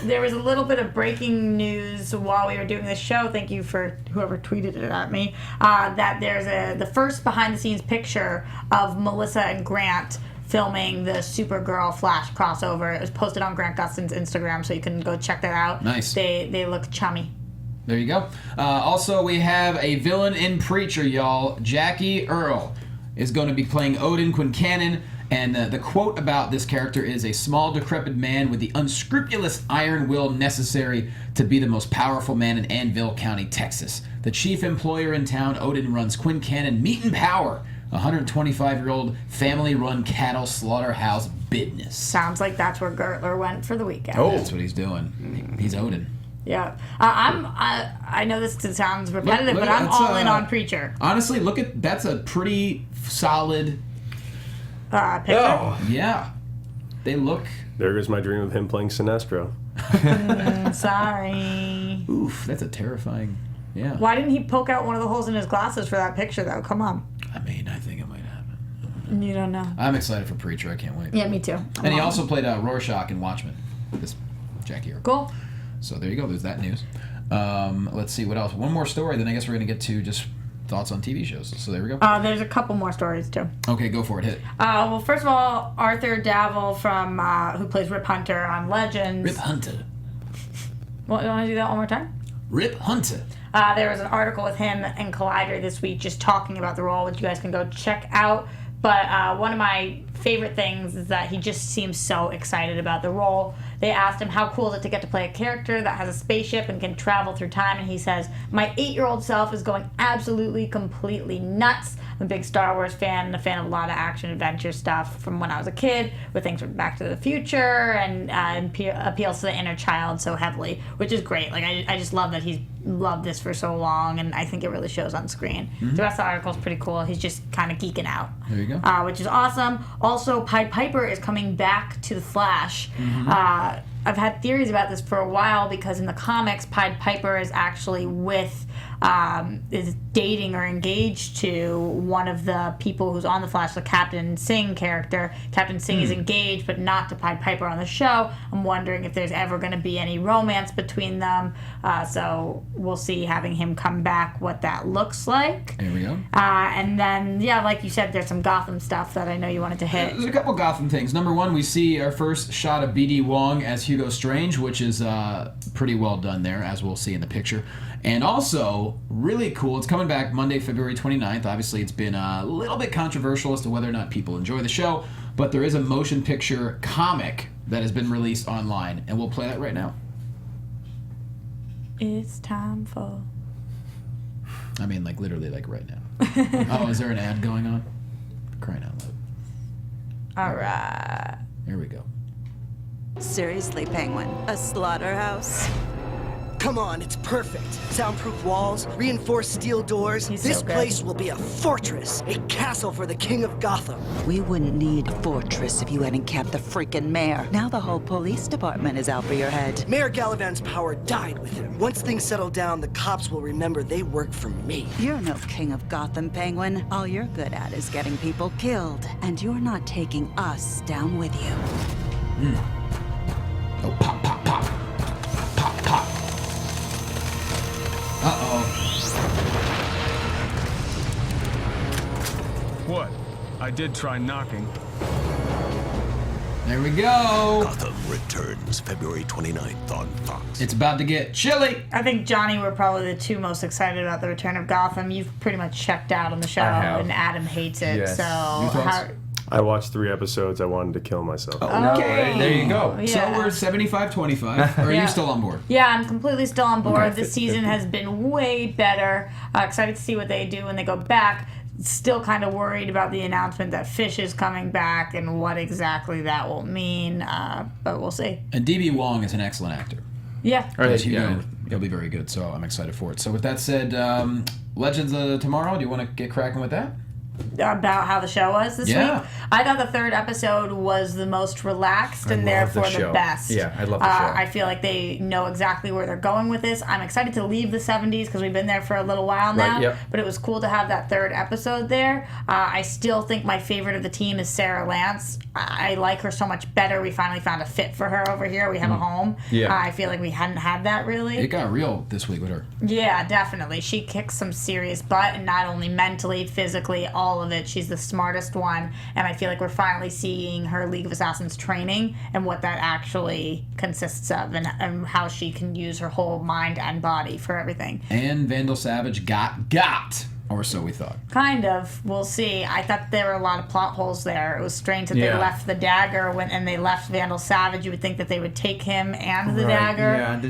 There was a little bit of breaking news while we were doing this show. Thank you for whoever tweeted it at me. That there's the first behind-the-scenes picture of Melissa and Grant filming the Supergirl Flash crossover. It was posted on Grant Gustin's Instagram, so you can go check that out. Nice. They look chummy. There you go. Also, we have a villain in Preacher, y'all. Jackie Earle is going to be playing Odin Quincannon. And the quote about this character is a small, decrepit man with the unscrupulous iron will necessary to be the most powerful man in Anvil County, Texas. The chief employer in town, Odin runs Quincannon Meat and Power, a 125-year-old family-run cattle slaughterhouse business. Sounds like that's where Gertler went for the weekend. Oh, that's what he's doing. He's Odin. Yeah. I know this sounds repetitive, Look, but I'm that's, all in on Preacher. Honestly, that's a pretty solid. Picture. Oh. Yeah. They look. There goes my dream of him playing Sinestro. Sorry. Oof, that's a terrifying. Yeah. Why didn't he poke out one of the holes in his glasses for that picture, though? Come on. I mean, I think it might happen. You don't know. I'm excited for Preacher. I can't wait. Yeah, me too. And he also played Rorschach in Watchmen. This Jackie Earle. Cool. So there you go. There's that news. Let's see what else. One more story, then I guess we're gonna get to just thoughts on TV shows. So there we go. There's a couple more stories too. Okay, go for it. Hit it. Well, first of all, Arthur Davil from who plays Rip Hunter on Legends. Rip Hunter. Well, you want to do that one more time? Rip Hunter. There was an article with him and Collider this week just talking about the role, which you guys can go check out. But one of my favorite things is that he just seems so excited about the role. They asked him how cool is it to get to play a character that has a spaceship and can travel through time, and he says, my 8-year-old self is going absolutely, completely nuts. I'm a big Star Wars fan and a fan of a lot of action-adventure stuff from when I was a kid, with things from Back to the Future, and appeals to the inner child so heavily, which is great. Like I just love that he's loved this for so long, and I think it really shows on screen. Mm-hmm. The rest of the article is pretty cool. He's just kind of geeking out. There you go. Which is awesome. Also, Pied Piper is coming back to the Flash. Mm-hmm. I've had theories about this for a while because in the comics, Pied Piper is actually is dating or engaged to one of the people who's on the Flash, the Captain Singh character. Captain Singh is engaged, but not to Pied Piper on the show. I'm wondering if there's ever going to be any romance between them. So we'll see, having him come back, what that looks like. There we go. And then, yeah, like you said, there's some Gotham stuff that I know you wanted to hit. There's a couple Gotham things. Number one, we see our first shot of B.D. Wong as Hugo Strange, which is pretty well done there, as we'll see in the picture. And also, really cool, it's coming back Monday, February 29th. Obviously, it's been a little bit controversial as to whether or not people enjoy the show, but there is a motion picture comic that has been released online, and we'll play that right now. It's time for... I mean, like, literally, like, right now. Oh, is there an ad going on? Crying out loud. All right. Here we go. Seriously, Penguin, a slaughterhouse? Come on, it's perfect. Soundproof walls, reinforced steel doors. This place will be a fortress, a castle for the king of Gotham. We wouldn't need a fortress if you hadn't kept the freaking mayor. Now the whole police department is out for your head. Mayor Gallivan's power died with him. Once things settle down, the cops will remember they work for me. You're no king of Gotham, Penguin. All you're good at is getting people killed. And you're not taking us down with you. Oh, pop, pop, pop. Pop, pop. Uh-oh. What? I did try knocking. There we go. Gotham returns February 29th on Fox. It's about to get chilly. I think Johnny, we're probably the two most excited about the return of Gotham. You've pretty much checked out on the show, and Adam hates it. Yes. So, I watched 3 episodes. I wanted to kill myself. Okay. There you go. Yeah. So we're 75-25. Or are you still on board? Yeah, I'm completely still on board. Okay. This season has been way better. Excited to see what they do when they go back. Still kind of worried about the announcement that Fish is coming back and what exactly that will mean, but we'll see. And D.B. Wong is an excellent actor. Yeah. He'll be very good, so I'm excited for it. So with that said, Legends of Tomorrow, do you want to get cracking with that? About how the show was this week. I thought the 3rd episode was the most relaxed and therefore the best. Yeah, I love the show. I feel like they know exactly where they're going with this. I'm excited to leave the 70s because we've been there for a little while now. Right, yep. But it was cool to have that 3rd episode there. I still think my favorite of the team is Sarah Lance. I like her so much better. We finally found a fit for her over here. We have a home. Yeah. I feel like we hadn't had that really. It got real this week with her. Yeah, definitely. She kicks some serious butt, and not only mentally, physically, all of it. She's the smartest one, and I feel like we're finally seeing her League of Assassins training and what that actually consists of, and how she can use her whole mind and body for everything. And Vandal Savage got, or so we thought. Kind of. We'll see. I thought there were a lot of plot holes there. It was strange that they left the dagger and they left Vandal Savage. You would think that they would take him and the dagger. Yeah,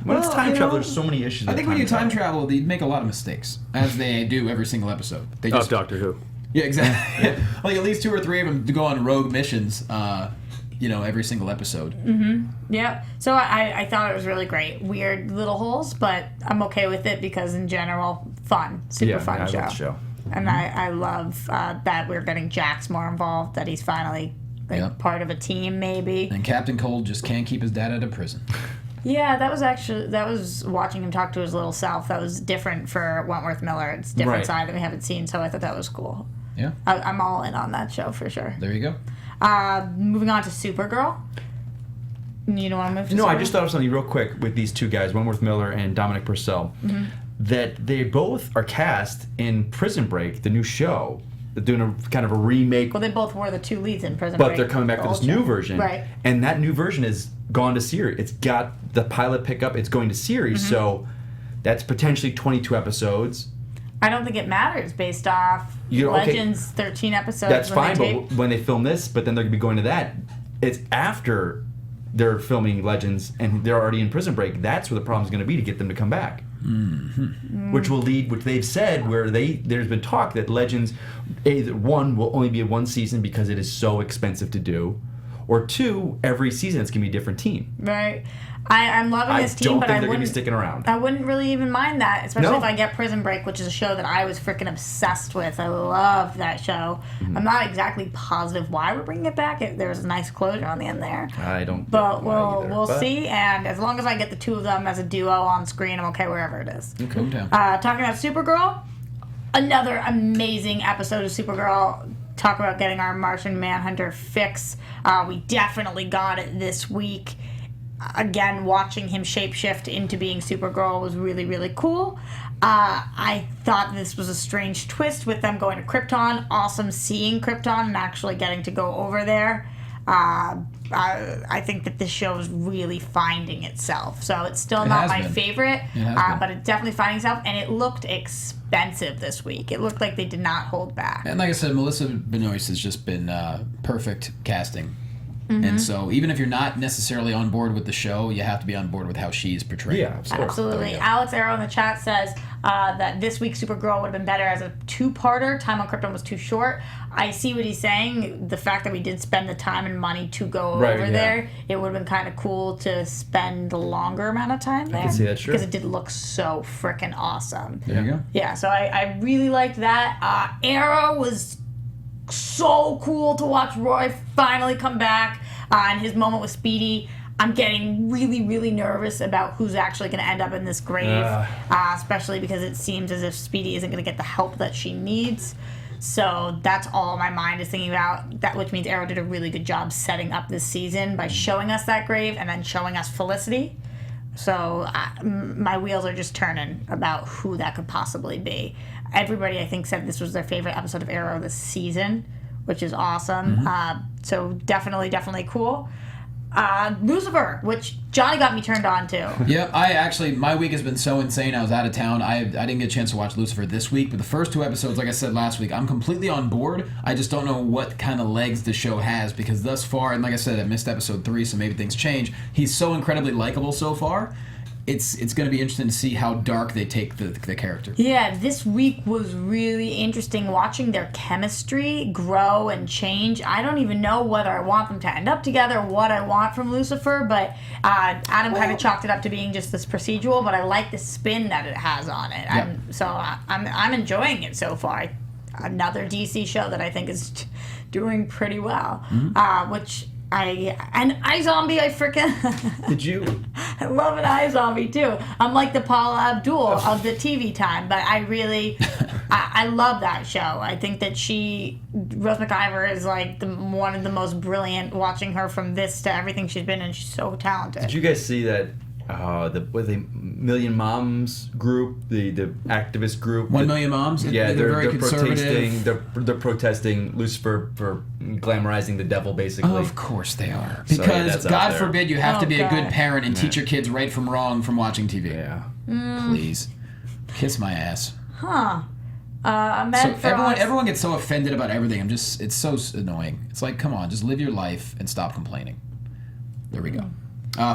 when it's time travel, there's so many issues. I think when you time travel, they make a lot of mistakes, as they do every single episode. They just Doctor Who. Yeah, exactly. Like at least 2 or 3 of them to go on rogue missions, every single episode. Mm-hmm. Yeah. So I thought it was really great. Weird little holes, but I'm okay with it because in general, fun. Super fun I show. love the show. And I love that we're getting Jax more involved, that he's finally part of a team maybe. And Captain Cold just can't keep his dad out of prison. Yeah, that was watching him talk to his little self. That was different for Wentworth Miller. It's a different side that we haven't seen, so I thought that was cool. Yeah. I'm all in on that show for sure. There you go. Moving on to Supergirl. You don't want to move to No, Supergirl? I just thought of something real quick with these 2 guys, Wentworth Miller and Dominic Purcell, that they both are cast in Prison Break, the new show. They're doing a kind of a remake. Well, they both were the 2 leads in Prison Break. But they're coming back to this new version. Right. And that new version is gone to series. It's got the pilot pickup. It's going to series. So that's potentially 22 episodes. I don't think it matters based off Legends 13 episodes. That's fine, but when they film this, but then they're going to be going to that, it's after they're filming Legends and they're already in Prison Break. That's where the problem's going to be to get them to come back. Mm-hmm. Which they've said where there's been talk that Legends, either 1 will only be 1 season because it is so expensive to do, or 2, every season it's going to be a different team. Right. I'm loving this team, but I don't think they're going to be sticking around. I wouldn't really even mind that, especially if I get Prison Break, which is a show that I was freaking obsessed with. I love that show. I'm not exactly positive why we're bringing it back. There's a nice closure on the end there. I don't. But we'll see. And as long as I get the 2 of them as a duo on screen, I'm okay wherever it is. Okay. Talking about Supergirl, another amazing episode of Supergirl. Talk about getting our Martian Manhunter fix. We definitely got it this week. Again, watching him shapeshift into being Supergirl was really, really cool. I thought this was a strange twist with them going to Krypton. Awesome seeing Krypton and actually getting to go over there. I think that this show is really finding itself. So it's still not my favorite, but it's definitely finding itself, and it looked expensive this week. It looked like they did not hold back. And like I said, Melissa Benoist has just been perfect casting. And so even if you're not necessarily on board with the show, you have to be on board with how she's portrayed. Yeah, absolutely. Alex Arrow in the chat says that this week's Supergirl would have been better as a two-parter. Time on Krypton was too short. I see what he's saying. The fact that we did spend the time and money to go over there, it would have been kind of cool to spend a longer amount of time there. I can see that, sure. Because it did look so freaking awesome. There you go. Yeah, so I really liked that. Arrow was so cool to watch Roy finally come back and his moment with Speedy. I'm getting really, really nervous about who's actually going to end up in this grave, especially because it seems as if Speedy isn't going to get the help that she needs. So that's all my mind is thinking about, that, which means Arrow did a really good job setting up this season by showing us that grave and then showing us Felicity. So my wheels are just turning about who that could possibly be. Everybody, I think, said this was their favorite episode of Arrow this season, which is awesome. So definitely cool. Lucifer, which Johnny got me turned on to. Yep, my week has been so insane. I was out of town. I didn't get a chance to watch Lucifer this week, but the first two episodes, like I said last week, I'm completely on board. I just don't know what kind of legs the show has, because thus far, and like I said, I missed episode 3, so maybe things change. He's so incredibly likable so far. It's going to be interesting to see how dark they take the character. Yeah, this week was really interesting watching their chemistry grow and change. I don't even know whether I want them to end up together, what I want from Lucifer, but Adam kind of chalked it up to being just this procedural, but I like the spin that it has on it. Yep. I'm enjoying it so far. Another DC show that I think is doing pretty well, which... And iZombie, I freaking... Did you? I love an iZombie, too. I'm like the Paula Abdul of the TV time, but I really... I love that show. I think that Rose McIver is like one of the most brilliant, watching her from this to everything she's been in. She's so talented. Did you guys see that... the Million Moms group, the activist group. 1 Million Moms? Yeah, they're very protesting. They're protesting Lucifer for glamorizing the devil, basically. Oh, of course they are. Because God forbid you have to be a good parent and teach your kids right from wrong from watching TV. Yeah. Please. Kiss my ass. Huh. Everyone gets so offended about everything. It's so annoying. It's like, come on, just live your life and stop complaining. There we go.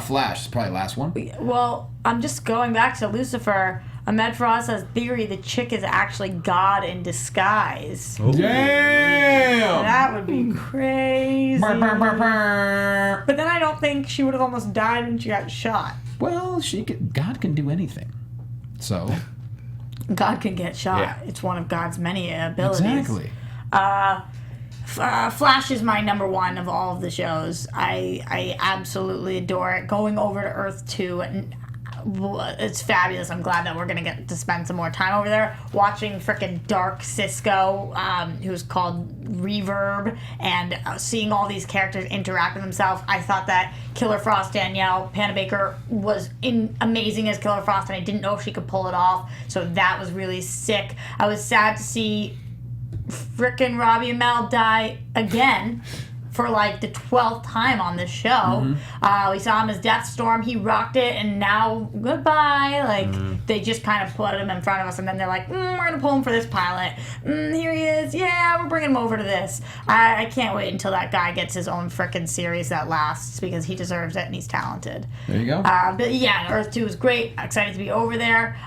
Flash is probably the last one. Well, I'm just going back to Lucifer. Ahmed Frost has theory the chick is actually God in disguise. Oh. Damn! That would be crazy. But then I don't think she would have almost died when she got shot. Well, God can do anything. So... God can get shot. Yeah. It's one of God's many abilities. Exactly. Flash is my number one of all of the shows. I absolutely adore it. Going over to Earth 2, it's fabulous. I'm glad that we're going to get to spend some more time over there. Watching frickin' Dark Cisco, who's called Reverb, and seeing all these characters interact with themselves. I thought that Killer Frost Danielle Panabaker was amazing as Killer Frost, and I didn't know if she could pull it off. So that was really sick. I was sad to see frickin' Robbie Amell die again for like the 12th time on this show. We saw him as Deathstorm. He rocked it, and now goodbye. Like they just kind of put him in front of us, and then they're like, we're gonna pull him for this pilot. Here he is. Yeah, we're bringing him over to this. I can't wait until that guy gets his own frickin' series that lasts, because he deserves it and he's talented. There you go. But yeah, Earth 2 is great. Excited to be over there.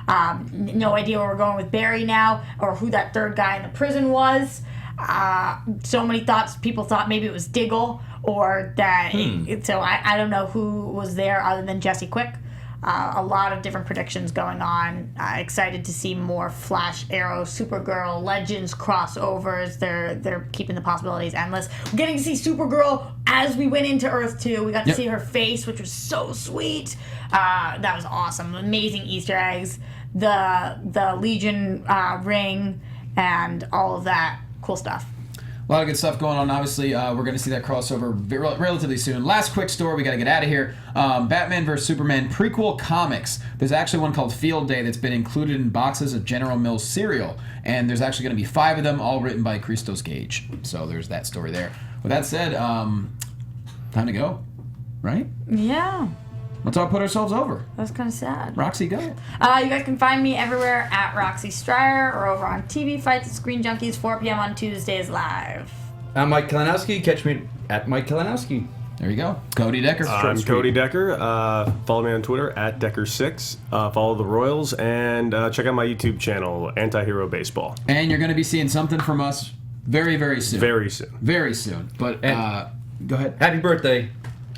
No idea where we're going with Barry now, or who that third guy in the prison was. So many thoughts. People thought maybe it was Diggle, or that. So I don't know who was there other than Jesse Quick. A lot of different predictions going on. Excited to see more Flash, Arrow, Supergirl, Legends crossovers. They're keeping the possibilities endless. We're getting to see Supergirl as we went into Earth 2. We got to see her face, which was so sweet. That was awesome. Amazing Easter eggs. The Legion ring and all of that. Cool stuff. A lot of good stuff going on. Obviously, we're going to see that crossover relatively soon. Last quick story, we got to get out of here. Batman vs. Superman prequel comics. There's actually one called Field Day that's been included in boxes of General Mills cereal. And there's actually going to be 5 of them, all written by Christos Gage. So there's that story there. With that said, Time to go, right? Yeah. Let's all put ourselves over. That's kind of sad. Roxy, go. You guys can find me everywhere at Roxy Striar or over on TV Fights at Screen Junkies, 4 p.m. on Tuesdays live. I'm Mike Kalinowski. Catch me at Mike Kalinowski. There you go. Cody Decker. I'm Cody Decker. Follow me on Twitter at Decker6. Follow the Royals and check out my YouTube channel, Anti-Hero Baseball. And you're going to be seeing something from us very, very soon. Very soon. Very soon. But go ahead. Happy birthday,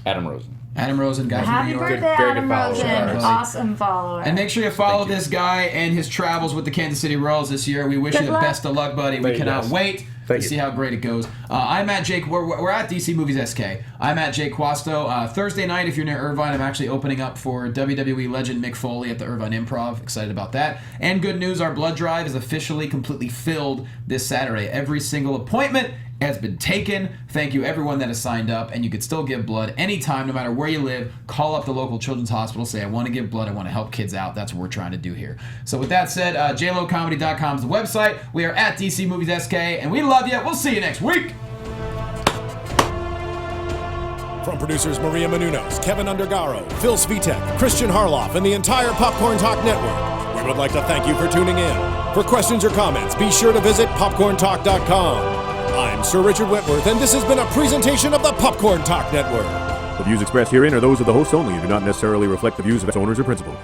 Adam Rosen. Adam Rosen, guys from New York. Happy birthday, Adam Rosen. Awesome follower. And make sure you follow this guy and his travels with the Kansas City Royals this year. We wish you the best of luck, buddy. We cannot wait to see how great it goes. I'm at Jake. We're at DC Movies SK. I'm at Jake Quasto. Thursday night, if you're near Irvine, I'm actually opening up for WWE legend Mick Foley at the Irvine Improv. Excited about that. And good news, our blood drive is officially completely filled this Saturday. Every single appointment has been taken. Thank you everyone that has signed up, and you could still give blood anytime, no matter where you live. Call up the local children's hospital, say I want to give blood, I want to help kids out. That's what we're trying to do here. So with that said, jlocomedy.com is the website. We are at DC Movies SK, and we love you. We'll see you next week. From producers Maria Menounos, Kevin Undergaro, Phil Svitek, Christian Harloff, and the entire Popcorn Talk Network, we would like to thank you for tuning in. For questions or comments, be sure to visit popcorntalk.com. I'm Sir Richard Wentworth, and this has been a presentation of the Popcorn Talk Network. The views expressed herein are those of the host only and do not necessarily reflect the views of its owners or principals.